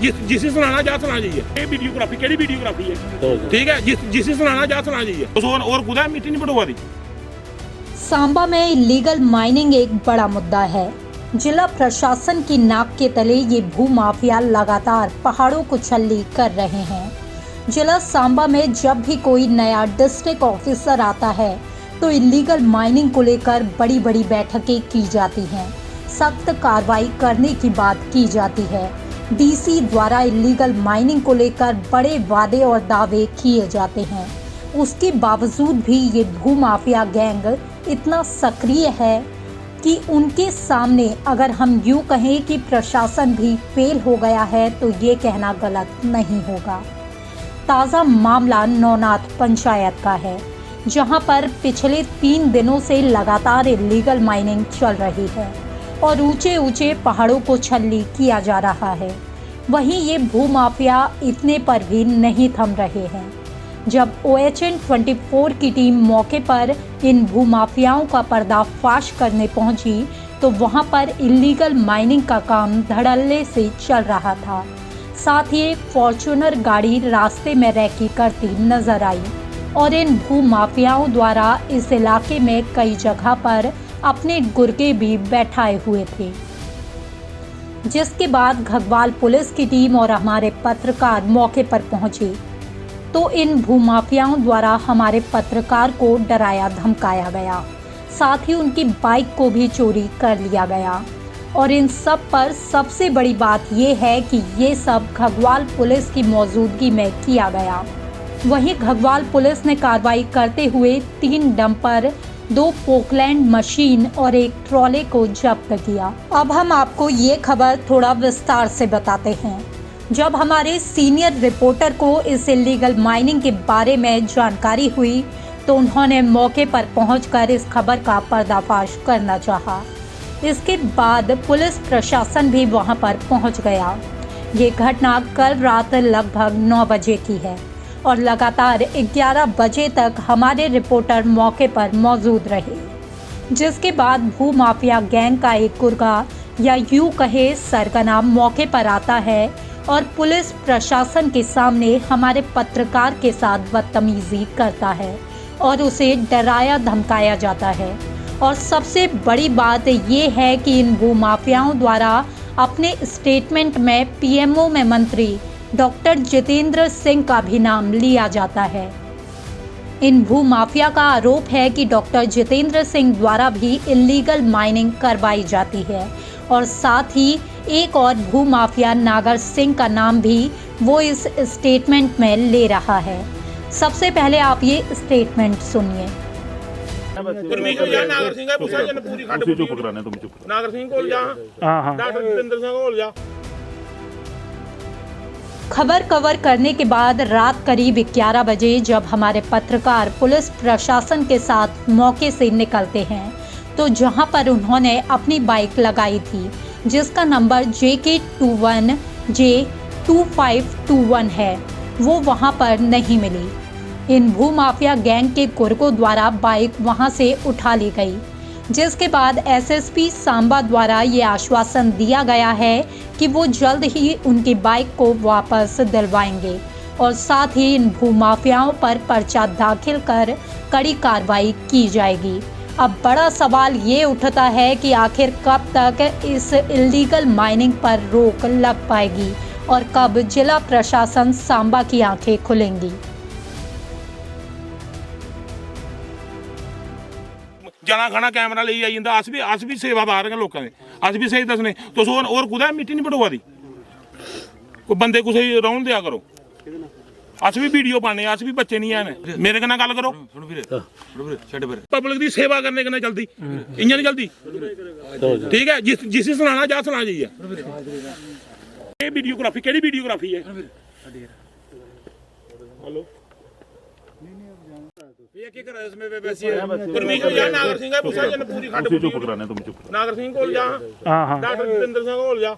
जिसे सुनाना जा सुना जाइए। ये वीडियोग्राफी केड़ी वीडियोग्राफी है, ठीक है, जिसे सुनाना जा सुना जाइए। और खुदा मिट्टी नहीं पटवा दी। सांबा में इलीगल माइनिंग एक बड़ा मुद्दा है। जिला प्रशासन की नाक के तले ये भूमाफिया लगातार पहाड़ों को छल्ली कर रहे हैं। जिला सांबा में जब भी कोई नया डिस्ट्रिक्ट ऑफिसर आता है तो इलीगल माइनिंग को लेकर बड़ी बड़ी बैठकें की जाती हैं, सख्त कार्रवाई करने की बात की जाती है। डीसी द्वारा इलीगल माइनिंग को लेकर बड़े वादे और दावे किए जाते हैं। उसके बावजूद भी ये भूमाफिया गैंग इतना सक्रिय है कि उनके सामने अगर हम यूँ कहें कि प्रशासन भी फेल हो गया है तो ये कहना गलत नहीं होगा। ताज़ा मामला नौनाथ पंचायत का है, जहां पर पिछले 3 दिनों से लगातार इलीगल माइनिंग चल रही है और ऊंचे ऊंचे पहाड़ों को छल्ली किया जा रहा है। वहीं ये भूमाफिया इतने पर भी नहीं थम रहे हैं। जब OHN 24 की टीम मौके पर इन भूमाफियाओं का पर्दाफाश करने पहुंची तो वहां पर इलीगल माइनिंग का काम धड़ल्ले से चल रहा था। साथ ही एक फॉर्च्यूनर गाड़ी रास्ते में रैकी करती नजर आई और इन भूमाफियाओं द्वारा इस इलाके में कई जगह पर अपने गुर्गे भी बैठाए हुए थे। जिसके बाद घगवाल पुलिस की टीम और हमारे पत्रकार मौके पर पहुंचे तो इन भूमाफियाओं द्वारा हमारे पत्रकार को डराया धमकाया गया, साथ ही उनकी बाइक को भी चोरी कर लिया गया। और इन सब पर सबसे बड़ी बात यह है कि ये सब घगवाल पुलिस की मौजूदगी में किया गया। वहीं घगवाल पुलिस ने कार्रवाई करते हुए 3 डंपर, 2 पोकलैंड मशीन और एक ट्रॉले को जब्त किया। अब हम आपको ये खबर थोड़ा विस्तार से बताते हैं। जब हमारे सीनियर रिपोर्टर को इस इलीगल माइनिंग के बारे में जानकारी हुई तो उन्होंने मौके पर पहुंचकर इस खबर का पर्दाफाश करना चाहा। इसके बाद पुलिस प्रशासन भी वहां पर पहुंच गया। ये घटना कल रात लगभग 9 बजे की है और लगातार 11 बजे तक हमारे रिपोर्टर मौके पर मौजूद रहे। जिसके बाद भूमाफिया गैंग का एक गुर्गा या यूं कहे सरगना मौके पर आता है और पुलिस प्रशासन के सामने हमारे पत्रकार के साथ बदतमीजी करता है और उसे डराया धमकाया जाता है। और सबसे बड़ी बात ये है कि इन भूमाफियाओं द्वारा अपने स्टेटमेंट में PMO में मंत्री डॉक्टर जितेंद्र सिंह का भी नाम लिया जाता है। इन भूमाफिया का आरोप है कि डॉक्टर जितेंद्र सिंह द्वारा भी इलीगल माइनिंग करवाई जाती है और साथ ही एक और भूमाफिया नागर सिंह का नाम भी वो इस स्टेटमेंट में ले रहा है। सबसे पहले आप ये स्टेटमेंट सुनिए। नागर सिंह है, पूछा जन पूरी खंड चुप कराने, तुम चुप। नागर सिंह कोल जा, हां डॉक्टर जितेंद्र सिंह कोल जा। खबर कवर करने के बाद रात करीब 11 बजे जब हमारे पत्रकार पुलिस प्रशासन के साथ मौके से निकलते हैं तो जहां पर उन्होंने अपनी बाइक लगाई थी जिसका नंबर JK21J2521 है, वो वहां पर नहीं मिली। इन भूमाफिया गैंग के गुर्गों द्वारा बाइक वहां से उठा ली गई, जिसके बाद SSP सांबा द्वारा ये आश्वासन दिया गया है कि वो जल्द ही उनकी बाइक को वापस दिलवाएंगे और साथ ही इन भूमाफियाओं पर पर्चा दाखिल कर कड़ी कार्रवाई की जाएगी। अब बड़ा सवाल ये उठता है कि आखिर कब तक इस इलीगल माइनिंग पर रोक लग पाएगी और कब जिला प्रशासन सांबा की आंखें खुलेंगी। जना खाना कैमरा ले आई जंदा, अस भी सेवादार हैं लोगों के, अस भी सही दसने। तुस और कुदै मिट्टी नहीं पटवा दी, कोई बंदे कुछ रौन दिया करो। अस भी वीडियो पाने, अस भी बच्चे नहीं हैं। मेरे कन्नै गल करो, पब्लिक दी सेवा करने कन्नै चलदी, इ'यां नहीं चलदी, ठीक है। जिसी सुनाना जा सुना जाइए। ये वीडियोग्राफी केड़ी वीडियोग्राफी है? हेलो ये क्या कर रहा है इसमें? वैसे नागर सिंह है, पूछा जन पूरी खंड चुप कराने, तुम चुप। नागर सिंह कोल जा, हां डॉक्टर जितेंद्र सिंह कोल जा।